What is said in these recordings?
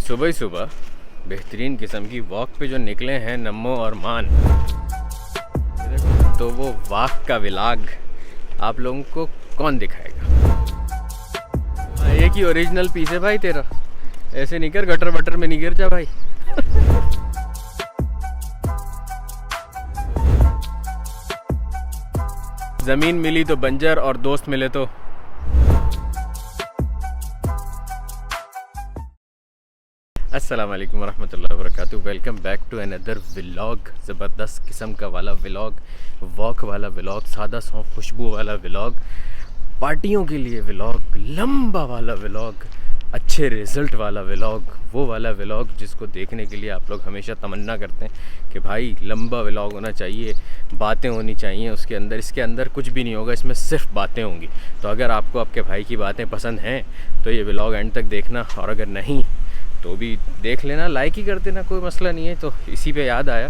सुबह ही सुबह बेहतरीन किस्म की वॉक पे जो निकले हैं नम्मो और मान, तो वो वॉक का व्लॉग आप लोगों को कौन दिखाएगा। एक ही ओरिजिनल पीस है भाई तेरा, ऐसे नहीं कर, गटर वटर में नहीं गिर जा भाई। जमीन मिली तो बंजर और दोस्त मिले तो अस्सलाम वालेकुम वरहमतुल्लाहि वबरकातुहू। Welcome back to another vlog. ज़बरदस्त किस्म का वाला व्लॉग, वॉक वाला व्लॉग, सादा सौंफ खुशबू वाला व्लॉग, पार्टियों के लिए व्लॉग, लंबा वाला व्लॉग, अच्छे रिज़ल्ट वाला व्लॉग, वो वाला व्लॉग जिसको देखने के लिए आप लोग हमेशा तमन्ना करते हैं कि भाई लंबा व्लॉग होना चाहिए, बातें होनी चाहिए उसके अंदर। इसके अंदर कुछ भी नहीं होगा, इसमें सिर्फ बातें होंगी। तो अगर आपको आपके भाई की बातें पसंद हैं तो ये व्लॉग एंड तक देखना, और अगर नहीं तो भी देख लेना, लाइक ही कर देना, कोई मसला नहीं है। तो इसी पे याद आया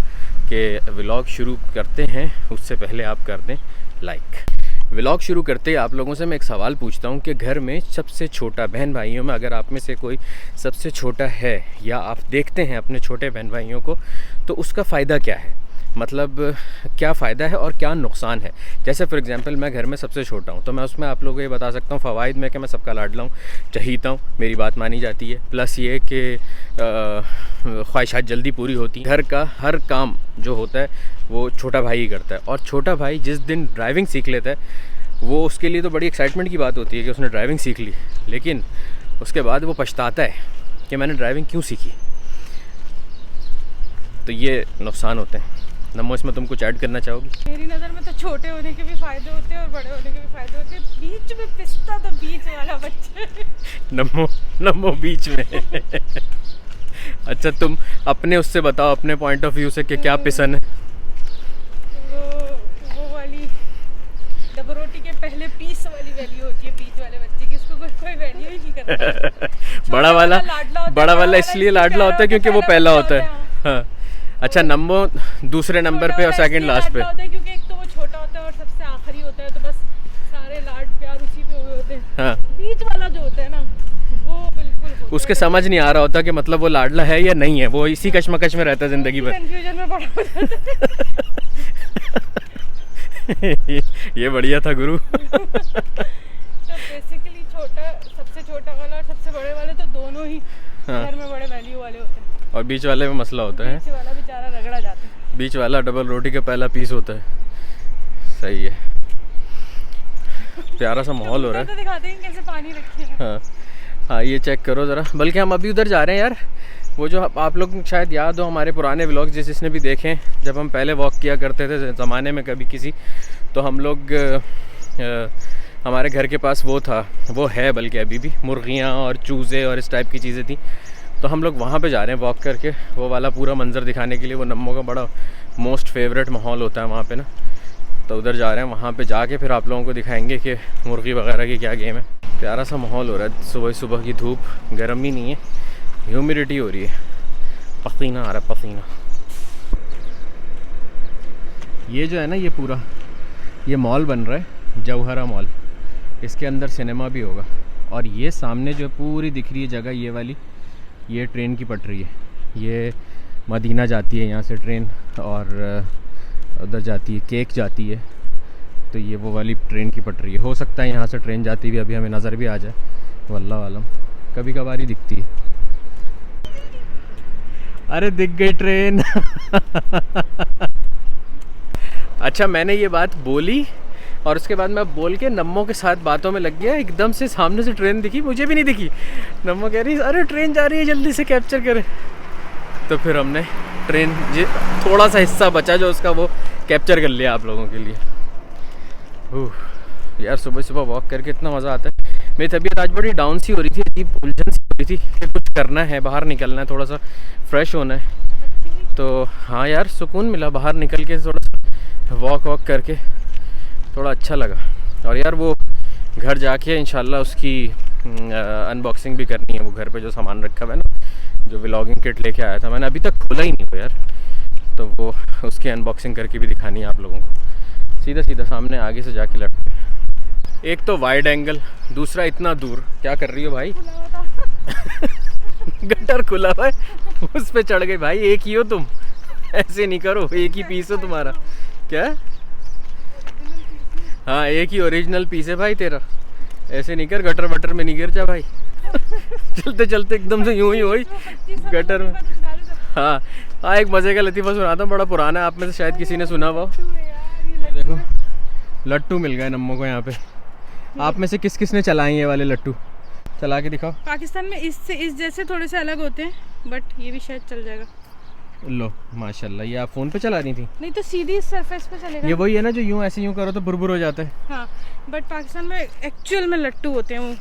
कि व्लॉग शुरू करते हैं, उससे पहले आप कर दें लाइक। व्लॉग शुरू करते ही आप लोगों से मैं एक सवाल पूछता हूँ कि घर में सबसे छोटा, बहन भाइयों में अगर आप में से कोई सबसे छोटा है या आप देखते हैं अपने छोटे बहन भाइयों को, तो उसका फ़ायदा क्या है, मतलब क्या फ़ायदा है और क्या नुकसान है। जैसे फॉर एग्जांपल मैं घर में सबसे छोटा हूँ, तो मैं उसमें आप लोगों को ये बता सकता हूँ फ़वाइद में कि मैं सबका लाडला हूँ, चहीता हूँ, मेरी बात मानी जाती है, प्लस ये कि ख्वाहिशात जल्दी पूरी होती हैं। घर का हर काम जो होता है वो छोटा भाई ही करता है, और छोटा भाई जिस दिन ड्राइविंग सीख लेता है वो उसके लिए तो बड़ी एक्साइटमेंट की बात होती है कि उसने ड्राइविंग सीख ली, लेकिन उसके बाद वो पछताता है कि मैंने ड्राइविंग क्यों सीखी। तो ये नुकसान होते हैं। नम्मो, इसमें तुम कुछ ऐड करना चाहोगी? मेरी नज़र में तो छोटे होने के भी फ़ायदे होते हैं और बड़े होने के भी फ़ायदे होते हैं। बीच में पिसता तो बीच वाला बच्चा। नम्मो बीच में। अच्छा, तुम अपने उससे बताओ, अपने पॉइंट ऑफ व्यू से कि क्या पिसन है। वो वाली डबल रोटी के पहले पीस वाली वैल्यू होती है बीच वाले बच्चे की, उसको कोई वैल्यू ही नहीं करता। बड़ा वाला इसलिए लाडला होता है क्योंकि वो पहला होता है। हाँ। अच्छा, नम्मो दूसरे नंबर पे और सेकंड लास्ट पे, क्योंकि एक तो वो छोटा होता है और सबसे आखिरी होता है, तो बस सारे लाड प्यार उसी पे हुए होते हैं। हाँ। बीच वाला जो होता है ना, वो बिल्कुल उसके समझ नहीं आ रहा होता कि मतलब वो लाडला है या नहीं है, वो इसी कश्मकश में रहता है जिंदगी भर, कंफ्यूजन में पड़ा होता है। ये बढ़िया था गुरु। तो बेसिकली सबसे छोटा वाला और सबसे बड़े वाले तो दोनों ही घर में बड़े वैल्यू वाले होते हैं, और बीच वाले में मसला होता है। बीच वाला बेचारा रगड़ा जाता है। बीच वाला डबल रोटी का पहला पीस होता है। सही है। प्यारा सा माहौल हो रहा है। तो दिखाते हैं कैसे पानी रखे हैं। हाँ हाँ, ये चेक करो ज़रा। बल्कि हम अभी उधर जा रहे हैं यार, वो जो आप लोग शायद याद हो हमारे पुराने व्लॉग जिसने भी देखें, जब हम पहले वॉक किया करते थे ज़माने में कभी किसी, तो हम लोग हमारे घर के पास वो था, वो है बल्कि अभी भी, मुर्गियाँ और चूज़े और इस टाइप की चीज़ें थी। तो हम लोग वहाँ पे जा रहे हैं वॉक करके, वो वाला पूरा मंज़र दिखाने के लिए। वो नम्मो का बड़ा मोस्ट फेवरेट माहौल होता है वहाँ पे ना, तो उधर जा रहे हैं। वहाँ पे जाके फिर आप लोगों को दिखाएंगे कि मुर्गी वगैरह की क्या गेम है। प्यारा सा माहौल हो रहा है, सुबह सुबह की धूप, गर्म ही नहीं है, ह्यूमिडिटी हो रही है, पसीना आ रहा है, पसीना। ये जो है ना, ये पूरा ये मॉल बन रहा है, जौहरा मॉल, इसके अंदर सिनेमा भी होगा। और ये सामने जो पूरी दिख रही है जगह, ये वाली, ये ट्रेन की पटरी है, ये मदीना जाती है यहाँ से ट्रेन, और उधर जाती है, केक जाती है। तो ये वो वाली ट्रेन की पटरी है। हो सकता है यहाँ से ट्रेन जाती हुई अभी हमें नज़र भी आ जाए, वल्लाह आलम, कभी कभार ही दिखती है। अरे दिख गई ट्रेन। अच्छा, मैंने ये बात बोली और उसके बाद मैं बोल के नम्मो के साथ बातों में लग गया, एकदम से सामने से ट्रेन दिखी, मुझे भी नहीं दिखी। नम्मो कह रही अरे ट्रेन जा रही है, जल्दी से कैप्चर करें। तो फिर हमने ट्रेन थोड़ा सा हिस्सा बचा जो उसका, वो कैप्चर कर लिया आप लोगों के लिए। यार सुबह सुबह वॉक करके इतना मज़ा आता है। मेरी तबीयत आज बड़ी डाउन सी हो रही थी, अजीब उलझन सी हो रही थी कि कुछ करना है, बाहर निकलना है, थोड़ा सा फ्रेश होना है। तो हाँ यार, सुकून मिला बाहर निकल के, थोड़ा सा वॉक करके थोड़ा अच्छा लगा। और यार वो घर जाके इंशाल्लाह उसकी अनबॉक्सिंग भी करनी है। वो घर पे जो सामान रखा हुआ है ना, जो व्लॉगिंग किट लेके आया था, मैंने अभी तक खोला ही नहीं वो यार, तो वो उसकी अनबॉक्सिंग करके भी दिखानी है आप लोगों को। सीधा सीधा सामने आगे से जाके लेफ्ट। एक तो वाइड एंगल, दूसरा इतना दूर। क्या कर रही हो भाई? गटर खुला हुआ है, उस पे चढ़ गए भाई। एक ही हो तुम, ऐसे नहीं करो, एक ही पीस हो तुम्हारा। क्या? हाँ एक ही ओरिजिनल पीस है भाई तेरा, ऐसे नहीं कर, गटर वटर में नहीं गिर जा भाई। चलते चलते एकदम से यूं ही हुई गटर में। हाँ हाँ, एक मज़े का लतीफ़ा सुनाता हूँ, बड़ा पुराना है, आप में से शायद किसी ने सुना हुआ। देखो लट्टू मिल गए नम्मो को यहाँ पे। आप में से किस किस ने चलाए ये वाले लट्टू? चला के दिखाओ। पाकिस्तान में इससे इस जैसे थोड़े से अलग होते हैं, बट ये भी शायद चल जाएगा। लो माशाल्लाह, ये आप फ़ोन पे चला रही थी? नहीं तो सीधी सरफेस पे चलेगा। ये वही है ना जो यूं ऐसे यूं करो तो बुरबुर हो जाता है। हाँ बट पाकिस्तान में एक्चुअल में लट्टू होते हैं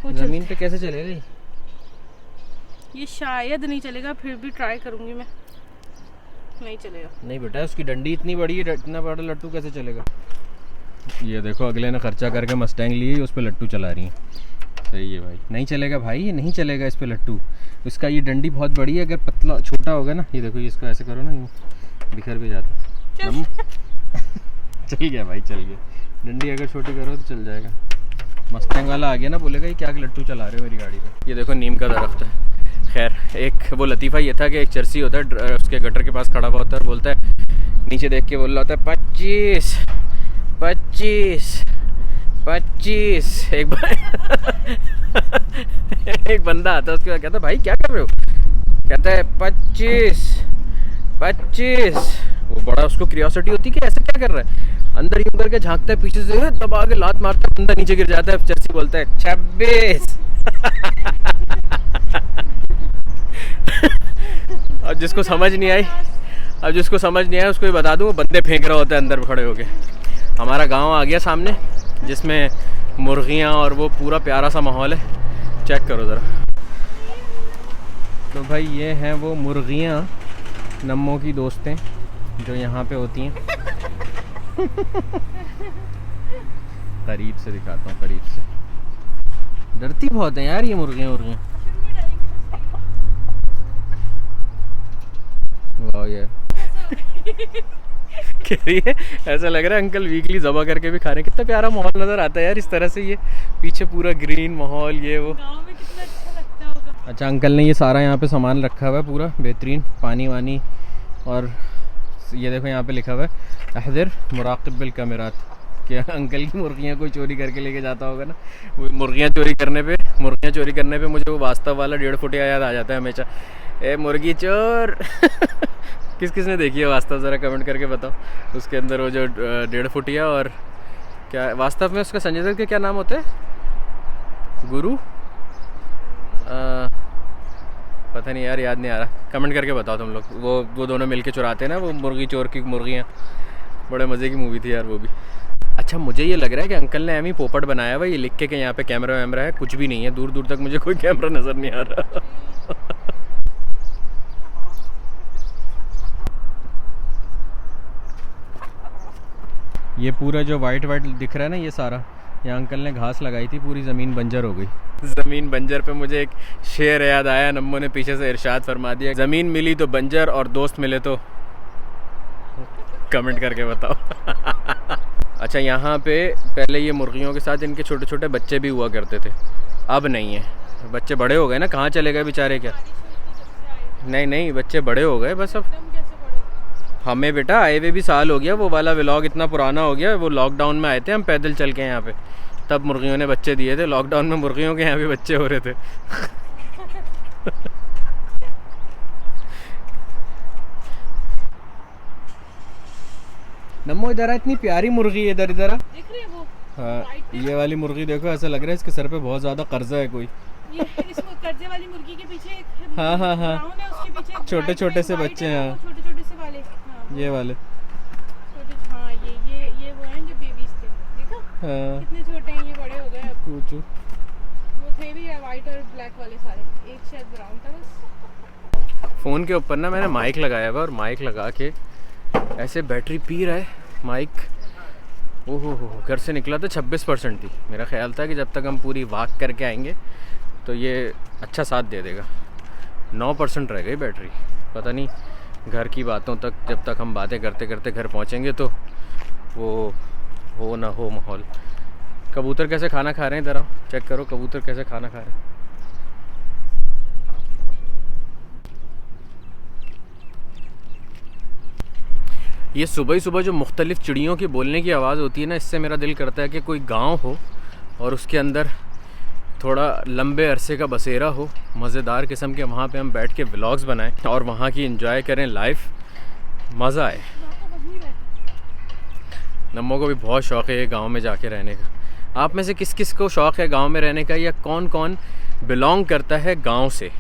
वो ज़मीन पे कैसे चलेगा ये? शायद नहीं चलेगा, फिर भी ट्राई करूंगी मैं। नहीं चलेगा। नहीं बेटा, उसकी डंडी इतनी बड़ी है, इतना बड़ा लट्टू कैसे चलेगा? ये देखो अगले ने खर्चा करके मस्टैंग ली, उस पर लट्टू चला रही है। सही है भाई, नहीं चलेगा भाई, ये नहीं चलेगा इस पे लट्टू। इसका ये डंडी बहुत बड़ी है, अगर पतला छोटा होगा ना, ये देखो इसको ऐसे करो ना, यूँ बिखर भी जाता। चल गया भाई, चल गया। डंडी अगर छोटी करो तो चल जाएगा। मस्टैंग वाला आ गया ना, बोलेगा ये क्या लट्टू चला रहे हो मेरी गाड़ी पे। ये देखो नीम का दरख्त है। खैर एक वो लतीफ़ा ये था कि एक चर्सी होता है, उसके गटर के पास खड़ा हुआ होता है, बोलता है नीचे देख के बोल रहा होता है 25 25 25। एक बंदा आता है, उसके बाद कहता है भाई क्या कर रहे हो? कहता है 25 25। वो बड़ा उसको क्यूरियोसिटी होती है कि ऐसा क्या कर रहा है। अंदर यूं करके झांकता है, पीछे से दबा के लात मारता है, बंदा नीचे गिर जाता है। चर्सी बोलता है 26। अब जिसको समझ नहीं आई, उसको ये बता दूँ, बंदे फेंक रहा होता है अंदर खड़े होके। हमारा गांव आ गया सामने, जिसमें मुर्गियाँ और वो पूरा प्यारा सा माहौल है। चेक करो ज़रा। तो भाई ये हैं वो मुर्गियाँ, नम्मो की दोस्तें जो यहाँ पे होती हैं। करीब से दिखाता हूँ, करीब से। डरती बहुत हैं यार ये मुर्गियाँ। वाह यार। कह रही है ऐसा लग रहा है अंकल वीकली ज़बा करके भी खा रहे हैं। कितना प्यारा माहौल नज़र आता है यार इस तरह से, ये पीछे पूरा ग्रीन माहौल, ये वो गाँव में कितना अच्छा लगता होगा। अच्छा अंकल ने ये सारा यहाँ पे सामान रखा हुआ है, पूरा बेहतरीन पानी वानी। और ये देखो यहाँ पे लिखा हुआ है अहज़र मुराक़िब बिल कैमरात, कि अंकल की मुर्गियाँ कोई चोरी करके लेके जाता होगा ना। वो मुर्गियाँ चोरी करने पे मुझे वो वास्तव वाला 1.5 फुटिया याद आ जाता है हमेशा। ए मुर्गी चोर। किस किस ने देखी है वास्तव, ज़रा कमेंट करके बताओ। उसके अंदर वो जो 1.5 फुटिया और क्या वास्तव में उसका संजय दत्त के क्या नाम होते हैं? गुरु पता नहीं यार, याद नहीं आ रहा। कमेंट करके बताओ तुम लोग। वो दोनों मिलके चुराते हैं ना वो मुर्गी चोर की मुर्गियाँ। बड़े मज़े की मूवी थी यार वो भी। अच्छा मुझे ये लग रहा है कि अंकल ने एमी पोपट बनाया हुआ, ये लिख के कि यहाँ पे कैमरा वैमरा है, कुछ भी नहीं है। दूर दूर तक मुझे कोई कैमरा नज़र नहीं आ रहा। ये पूरा जो वाइट दिख रहा है ना, ये सारा, यहाँ अंकल ने घास लगाई थी, पूरी ज़मीन बंजर हो गई। ज़मीन बंजर पे मुझे एक शेर याद आया, नम्मो ने पीछे से इरशाद फरमा दिया, ज़मीन मिली तो बंजर और दोस्त मिले तो कमेंट करके बताओ। अच्छा यहाँ पे पहले ये मुर्गियों के साथ इनके छोटे छोटे बच्चे भी हुआ करते थे, अब नहीं है। बच्चे बड़े हो गए ना, कहाँ चले गए बेचारे? क्या नहीं बच्चे बड़े हो गए बस। अब हमें बेटा आए हुए भी साल हो गया, वो वाला व्लॉग इतना पुराना हो गया। वो लॉकडाउन में आए थे हम पैदल चल के यहाँ पे, तब मुर्गियों ने बच्चे दिए थे। लॉकडाउन में मुर्गियों के यहाँ भी बच्चे हो रहे थे। नम्मो इधर इतनी प्यारी मुर्गी है, इधर देख रही है वो? हाँ ये वाली मुर्गी देखो, ऐसा लग रहा है इसके सर पे बहुत ज़्यादा कर्जा है कोई। ये इस कर्जे वाली मुर्गी के पीछे हाँ ब्राउन है, उसके पीछे छोटे छोटे से बच्चे हैं। छोटे छोटे से वाले, हाँ, ये वाले छोटे। हाँ ये वो हैं जो बेबीज थे, देखो हाँ कितने छोटे हैं। ये बड़े हो गए अब। कुछ वो थे भी वाइट और ब्लैक वाले सारे, एक शायद ब्राउन था बस। फ़ोन के ऊपर ना मैंने माइक लगाया हुआ, और माइक लगा के ऐसे बैटरी पी रहा है माइक। ओहो हो, घर से निकला तो 26% थी। मेरा ख्याल था कि जब तक हम पूरी वॉक करके आएंगे तो ये अच्छा साथ दे देगा। 9% रह गई बैटरी। पता नहीं घर की बातों तक, जब तक हम बातें करते करते घर पहुंचेंगे तो वो हो ना हो माहौल। कबूतर कैसे खाना खा रहे हैं, इधर आओ चेक करो कबूतर कैसे खाना खा रहे हैं। ये सुबह ही सुबह जो मुख्तलिफ़ चिड़ियों की बोलने की आवाज़ होती है ना, इससे मेरा दिल करता है कि कोई गांव हो और उसके अंदर थोड़ा लंबे अरसे का बसेरा हो, मज़ेदार किस्म के, वहाँ पे हम बैठ के व्लॉग्स बनाएं और वहाँ की एंजॉय करें, लाइफ मज़ा आए। नम्मो को भी बहुत शौक़ है ये गांव में जाके रहने का। आप में से किस किस को शौक़ है गांव में रहने का, या कौन कौन बिलोंग करता है गांव से,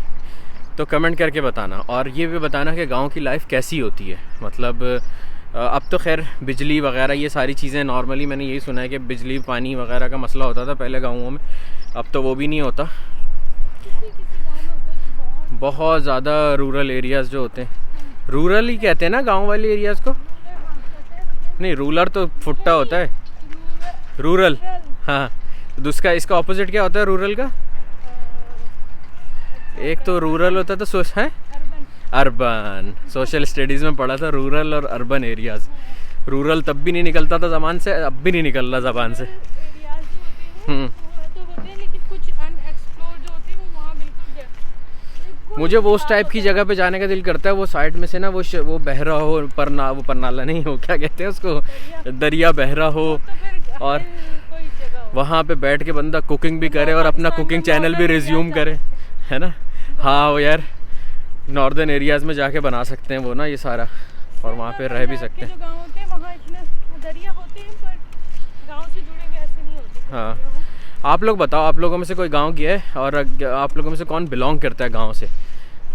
तो कमेंट करके बताना। और ये भी बताना कि गांव की लाइफ कैसी होती है। मतलब अब तो खैर बिजली वगैरह ये सारी चीज़ें नॉर्मली, मैंने यही सुना है कि बिजली पानी वगैरह का मसला होता था पहले गाँवों में, अब तो वो भी नहीं होता। बहुत ज़्यादा रूरल एरियाज़ जो होते हैं, रूरल ही कहते हैं ना गांव वाले एरियाज़ को, नहीं रूरल तो फुट्टा होता है, रूरल। हाँ, दूसरा इसका ऑपोजिट क्या होता है रूरल का? एक तो रूरल होता है तो है अर्बन। सोशल स्टडीज़ में पढ़ा था रूरल और अर्बन एरियाज़। रूरल तब भी नहीं निकलता था ज़बान से, अब भी नहीं निकल रहा ज़बान से। मुझे वो उस टाइप की जगह पे जाने का दिल करता है, वो साइड में से ना वो बहरा हो, वो परनाला नहीं हो, क्या कहते हैं उसको, दरिया बहरा हो, और वहाँ पे बैठ के बंदा कुकिंग भी करे और अपना कुकिंग चैनल भी रिज्यूम करे, है ना। हाँ वो यार नॉर्दर्न एरियाज़ में जाके बना सकते हैं वो ना ये सारा, और वहाँ पे रह भी सकते हैं। हाँ, आप लोग बताओ, आप लोगों में से कोई गांव गया है, और आप लोगों में से कौन बिलोंग करता है गांव से,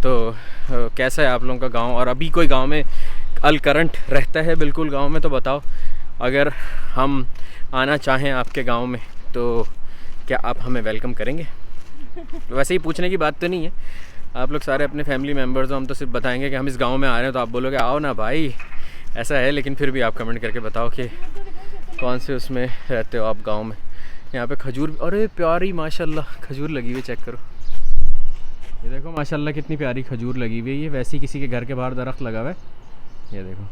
तो कैसा है आप लोगों का गांव, और अभी कोई गांव में अल करंट रहता है बिल्कुल गांव में, तो बताओ। अगर हम आना चाहें आपके गांव में तो क्या आप हमें वेलकम करेंगे? वैसे ही पूछने की बात तो नहीं है, आप लोग सारे अपने फैमिली मेम्बर्स हो, हम तो सिर्फ बताएंगे कि हम इस गांव में आ रहे हैं, तो आप बोलोगे आओ ना भाई, ऐसा है। लेकिन फिर भी आप कमेंट करके बताओ कि कौन से उसमें रहते हो आप गांव में। यहाँ पे खजूर, अरे प्यारी माशाल्लाह खजूर लगी हुई, चेक करो ये देखो माशाल्लाह कितनी प्यारी खजूर लगी हुई है। ये वैसे ही किसी के घर के बाहर दरख्त लगा हुआ है, ये देखो।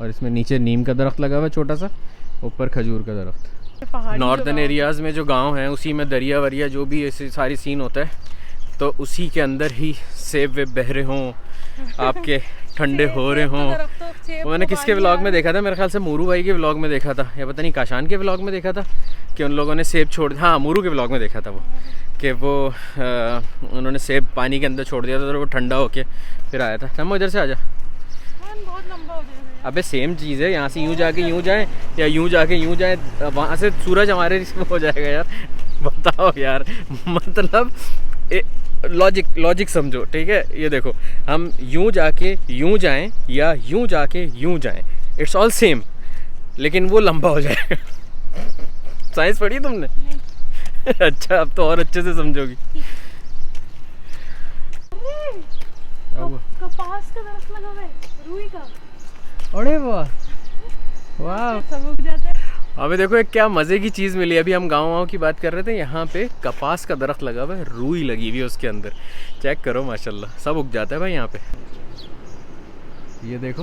और इसमें नीचे नीम का दरख्त लगा हुआ है छोटा सा, ऊपर खजूर का दरख्त। नॉर्दर्न एरियाज़ में जो गांव हैं उसी में दरिया वरिया जो भी ऐसी सारी सीन होता है, तो उसी के अंदर ही सेब वेब बह रहे हों, आपके ठंडे हो रहे हों। वो मैंने किसके व्लॉग में देखा था, मेरे ख्याल से मूरू भाई के व्लॉग में देखा था, या पता नहीं काशान के व्लॉग में देखा था कि उन लोगों ने सेब छोड़, हाँ मूरू के व्लॉग में देखा था वो, कि वो उन्होंने सेब पानी के अंदर छोड़ दिया था, तो वो ठंडा होके फिर आया था। हम इधर से आ जा, अबे सेम चीज़ है, यहाँ से यूँ जाके यूँ जाएँ या यूँ जाके यूँ जाएँ, वहाँ से सूरज हमारे रिस्क में हो जाएगा यार। बताओ यार, मतलब लॉजिक समझो, ठीक है। ये देखो, हम यूँ जाके यूँ जाएं या यूँ जाके यूँ जाएं, इट्स ऑल सेम, लेकिन वो लंबा हो जाएगा। साइंस पढ़ी तुमने? अच्छा, अब तो और अच्छे से समझोगी। कपास का दरख्त लगा हुआ है, रुई का। अरे वाह वाह, सब उग जाता है। अबे देखो एक क्या मज़े की चीज़ मिली। अभी हम गाँव की बात कर रहे थे, यहाँ पे कपास का दरख्त लगा हुआ है, रूई लगी हुई है उसके अंदर, चेक करो माशाल्लाह, सब उग जाता है भाई यहाँ पे। ये देखो,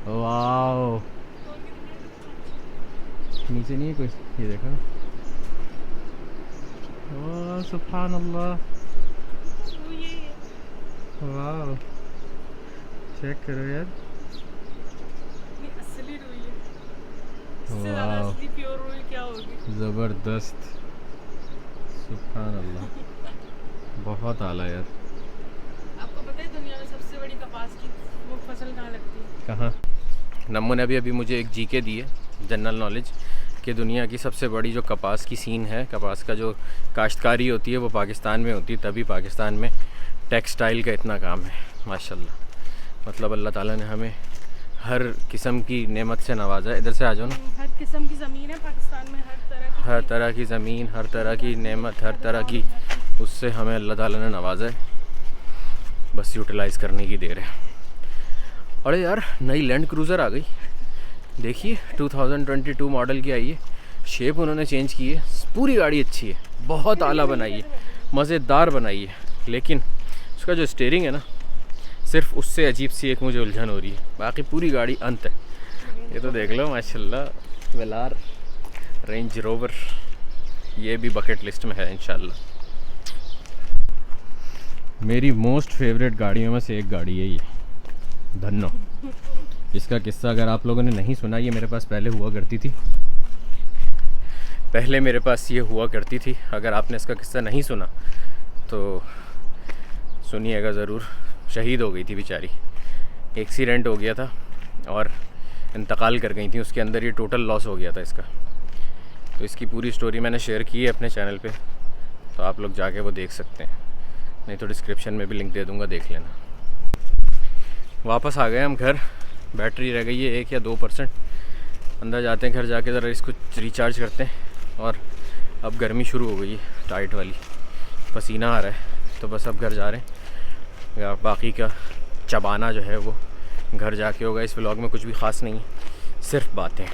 वाह, नीचे नहीं है कोई, ये देखो, वाह सुभान अल्लाह, वाह चेक करो यार, असली रुई है, इससे ज़्यादा असली प्योर रुई क्या होगी। ज़बरदस्त, सुभान अल्लाह, बहुत आला यार। आपको पता है दुनिया में सबसे बड़ी कपास की वो फसल कहाँ लगती है? कहाँ? नम्मो ने अभी मुझे एक जीके दी है, जनरल नॉलेज, कि दुनिया की सबसे बड़ी जो कपास की सीन है, कपास का जो काश्तकारी होती है वो पाकिस्तान में होती है, तभी पाकिस्तान में टेक्सटाइल का इतना काम है माशाल्लाह। मतलब अल्लाह ताला ने हमें हर किस्म की नेमत से नवाजा है। इधर से आ जाओ ना, हर किस्म की ज़मीन है पाकिस्तान में, हर तरह की ज़मीन, हर तरह की नेमत, हर तरह की, उससे हमें अल्लाह ताला ने नवाजा है, बस यूटिलाइज़ करने की देर है। अरे यार नई लैंड क्रूज़र आ गई, देखिए 2022 मॉडल की आई है, शेप उन्होंने चेंज की है, पूरी गाड़ी अच्छी है, बहुत आला बनाई है, मज़ेदार बनाई है, लेकिन उसका जो स्टीयरिंग है ना, सिर्फ उससे अजीब सी एक मुझे उलझन हो रही है, बाकी पूरी गाड़ी अंत है। ये तो देख लो माशाल्लाह, वेलार, रेंज रोवर, ये भी बकेट लिस्ट में है इंशाल्लाह। मेरी मोस्ट फेवरेट गाड़ियों में से एक गाड़ी है ये धन्नो। इसका किस्सा अगर आप लोगों ने नहीं सुना, ये मेरे पास पहले हुआ करती थी, पहले मेरे पास ये हुआ करती थी। अगर आपने इसका किस्सा नहीं सुना तो सुनिएगा ज़रूर। शहीद हो गई थी बेचारी, एक्सीडेंट हो गया था और इंतकाल कर गई थी। उसके अंदर ये टोटल लॉस हो गया था इसका। तो इसकी पूरी स्टोरी मैंने शेयर की है अपने चैनल पे, तो आप लोग जाके वो देख सकते हैं, नहीं तो डिस्क्रिप्शन में भी लिंक दे दूँगा, देख लेना। वापस आ गए हम घर, बैटरी रह गई है 1 या 2%। अंदर जाते हैं, घर जाके ज़रा इसको रिचार्ज करते हैं। और अब गर्मी शुरू हो गई है टाइट वाली, पसीना आ रहा है, तो बस अब घर जा रहे हैं। या बाकी का चबाना जो है वो घर जाके होगा। इस व्लॉग में कुछ भी ख़ास नहीं है, सिर्फ बातें,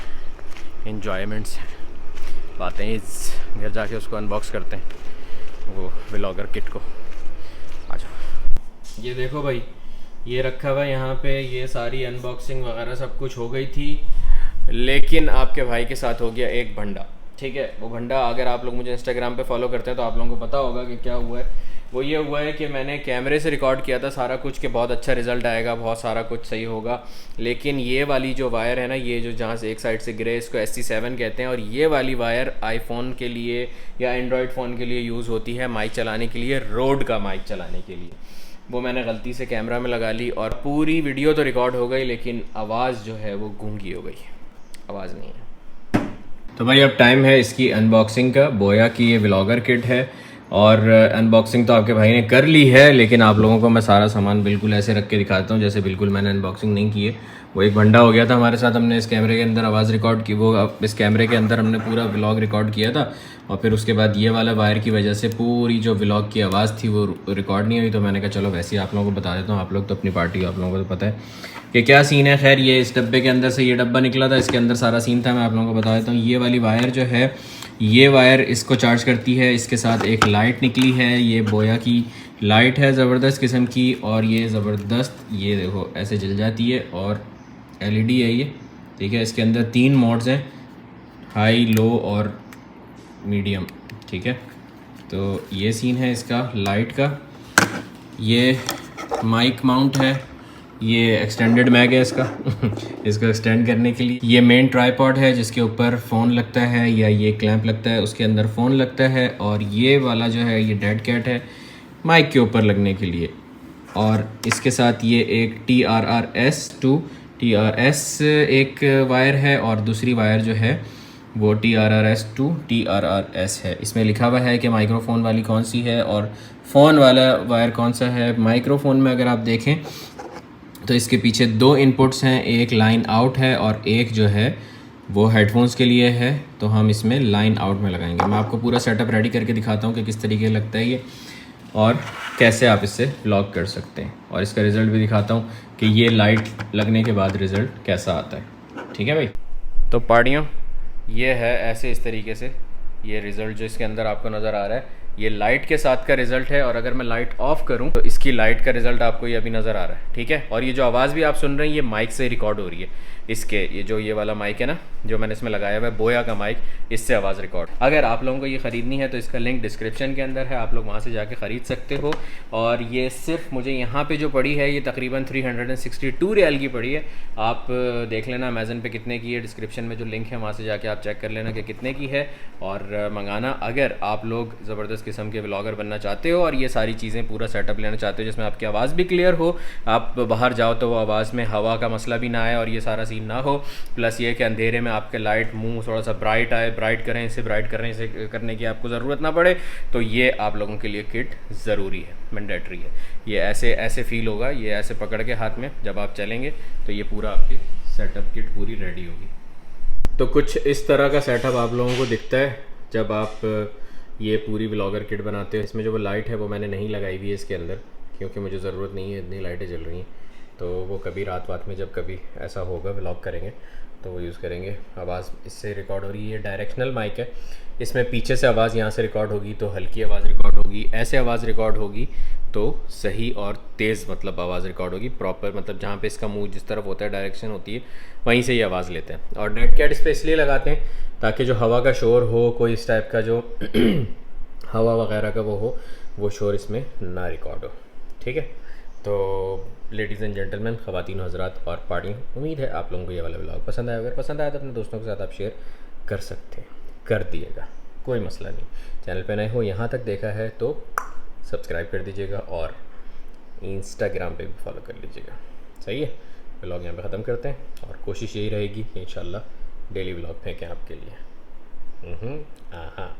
इन्जॉयमेंट्स हैं, बातें। इस घर जाके उसको अनबॉक्स करते हैं, वो व्लॉगर किट को। आ जाओ। ये देखो भाई, ये रखा हुआ है यहाँ पे, ये सारी अनबॉक्सिंग वगैरह सब कुछ हो गई थी, लेकिन आपके भाई के साथ हो गया एक भंडा। ठीक है, वो भंडा अगर आप लोग मुझे इंस्टाग्राम पे फॉलो करते हैं तो आप लोगों को पता होगा कि क्या हुआ है। वो ये हुआ है कि मैंने कैमरे से रिकॉर्ड किया था सारा कुछ, कि बहुत अच्छा रिज़ल्ट आएगा, बहुत सारा कुछ सही होगा। लेकिन ये वाली जो वायर है ना, ये जो जहाँ से एक साइड से गिरे, इसको SC7 कहते हैं। और ये वाली वायर आईफोन के लिए या एंड्रॉयड फ़ोन के लिए यूज़ होती है, माइक चलाने के लिए, रोड का माइक चलाने के लिए। वो मैंने गलती से कैमरा में लगा ली और पूरी वीडियो तो रिकॉर्ड हो गई, लेकिन आवाज़ जो है वो गूंगी हो गई, आवाज़ नहीं है। तो भाई अब टाइम है इसकी अनबॉक्सिंग का। बोया की ये व्लॉगर किट है और अनबॉक्सिंग तो आपके भाई ने कर ली है, लेकिन आप लोगों को मैं सारा सामान बिल्कुल ऐसे रख के दिखाता हूँ जैसे बिल्कुल मैंने अनबॉक्सिंग नहीं की है। वो एक भंडा हो गया था हमारे साथ, हमने इस कैमरे के अंदर आवाज़ रिकॉर्ड की, वो इस कैमरे के अंदर हमने पूरा व्लॉग रिकॉर्ड किया था। और फिर उसके बाद ये वाला वायर की वजह से पूरी जो व्लॉग की आवाज़ थी वो रिकॉर्ड नहीं हुई। तो मैंने कहा चलो वैसे ही आप लोगों को बता देता हूँ, आप लोग तो अपनी पार्टी, आप लोगों को तो पता है कि क्या सीन है। खैर, ये इस डब्बे के अंदर से ये डब्बा निकला था, इसके अंदर सारा सीन था, मैं आप लोगों को बता देता हूँ। ये वाली वायर जो है, ये वायर इसको चार्ज करती है। इसके साथ एक लाइट निकली है, ये बोया की लाइट है ज़बरदस्त किस्म की, और ये ज़बरदस्त, ये देखो ऐसे जल जाती है, और LED है ये। ठीक है, इसके अंदर 3 मोड्स हैं, हाई, लो और मीडियम। ठीक है, तो ये सीन है इसका लाइट का। ये माइक माउंट है, ये एक्सटेंडेड मैग है इसका इसको एक्सटेंड करने के लिए। ये मेन ट्राईपॉड है जिसके ऊपर फ़ोन लगता है, या ये क्लैंप लगता है, उसके अंदर फ़ोन लगता है। और ये वाला जो है ये डेड कैट है माइक के ऊपर लगने के लिए। और इसके साथ ये एक TRRS एक वायर है, और दूसरी वायर जो है वो TRRS2 TRRS है। इसमें लिखा हुआ है कि माइक्रोफोन वाली कौन सी है और फ़ोन वाला वायर कौन सा है। माइक्रोफोन में अगर आप देखें तो इसके पीछे 2 इनपुट्स हैं, एक लाइन आउट है और एक जो है वो हेडफोन्स के लिए है। तो हम इसमें लाइन आउट में लगाएंगे। मैं आपको पूरा सेटअप रेडी करके दिखाता हूँ कि किस तरीके लगता है ये, और कैसे आप इससे व्लॉग कर सकते हैं, और इसका रिज़ल्ट भी दिखाता हूँ कि ये लाइट लगने के बाद रिज़ल्ट कैसा आता है। ठीक है भाई, तो पार्टियों ये है ऐसे इस तरीके से ये रिज़ल्ट जो इसके अंदर आपको नज़र आ रहा है, ये लाइट के साथ का रिज़ल्ट है। और अगर मैं लाइट ऑफ करूं तो इसकी लाइट का रिज़ल्ट आपको ये अभी नज़र आ रहा है। ठीक है, और ये जो आवाज़ भी आप सुन रहे हैं ये माइक से रिकॉर्ड हो रही है। इसके ये वाला माइक है ना, जो मैंने इसमें लगाया हुआ है, बोया का माइक, इससे आवाज़ रिकॉर्ड। अगर आप लोगों को ये ख़रीदनी है तो इसका लिंक डिस्क्रिप्शन के अंदर है, आप लोग वहाँ से जाके ख़रीद सकते हो। और ये सिर्फ मुझे यहाँ पे जो पड़ी है ये तकरीबन 362 रियाल की पड़ी है। आप देख लेना अमेज़न पे कितने की है, डिस्क्रिप्शन में जो लिंक है वहाँ से जाके आप चेक कर लेना कि कितने की है और मंगाना। अगर आप लोग ज़बरदस्त किस्म के व्लॉगर बनना चाहते हो और ये सारी चीज़ें पूरा सेटअप लेना चाहते हो जिसमें आपकी आवाज़ भी क्लियर हो, आप बाहर जाओ तो वो आवाज़ में हवा का मसला भी ना आए और ये सारा सीन ना हो, प्लस ये कि अंधेरे में आपके लाइट मुंह थोड़ा सा ब्राइट आए, ब्राइट करें, इसे ब्राइट करने से करने की आपको ज़रूरत ना पड़े, तो ये आप लोगों के लिए किट ज़रूरी है, मैंडेटरी है। ये ऐसे फील होगा, ये ऐसे पकड़ के हाथ में जब आप चलेंगे तो ये पूरा आपकी सेटअप किट पूरी रेडी होगी। तो कुछ इस तरह का सेटअप आप लोगों को दिखता है जब आप ये पूरी व्लॉगर किट बनाते हो। इसमें जो वो लाइट है वो मैंने नहीं लगाई हुई है इसके अंदर, क्योंकि मुझे ज़रूरत नहीं है, इतनी लाइटें जल रही हैं। तो वो कभी रात में जब कभी ऐसा होगा व्लॉग करेंगे तो वो यूज़ करेंगे। आवाज़ इससे रिकॉर्ड हो रही है, ये डायरेक्शनल माइक है, इसमें पीछे से आवाज़ यहाँ से रिकॉर्ड होगी तो हल्की आवाज़ रिकॉर्ड होगी, ऐसे आवाज़ रिकॉर्ड होगी तो सही और तेज़ मतलब आवाज़ रिकॉर्ड होगी प्रॉपर, मतलब जहाँ पे इसका मुंह जिस तरफ होता है, डायरेक्शन होती है, वहीं से ये आवाज़ लेते हैं। और डेड कैट इस पर इसलिए लगाते हैं ताकि जो हवा का शोर हो, कोई इस टाइप का जो हवा वगैरह का वो हो, वो शोर इसमें ना रिकॉर्ड हो। ठीक है। तो लेडीज़ एंड जेंटलमैन, ख़वातीन हज़रात और पार्टी, उम्मीद है आप लोगों को ये वाला व्लॉग पसंद आया। अगर पसंद आया तो अपने दोस्तों के साथ आप शेयर कर सकते हैं, कर दिएगा, कोई मसला नहीं। चैनल पे नए हो, यहाँ तक देखा है तो सब्सक्राइब कर दीजिएगा और इंस्टाग्राम पे भी फॉलो कर लीजिएगा। सही है, व्लॉग यहाँ पे ख़त्म करते हैं और कोशिश यही रहेगी कि इंशाल्लाह डेली व्लॉग फेंकें आपके लिए। हाँ।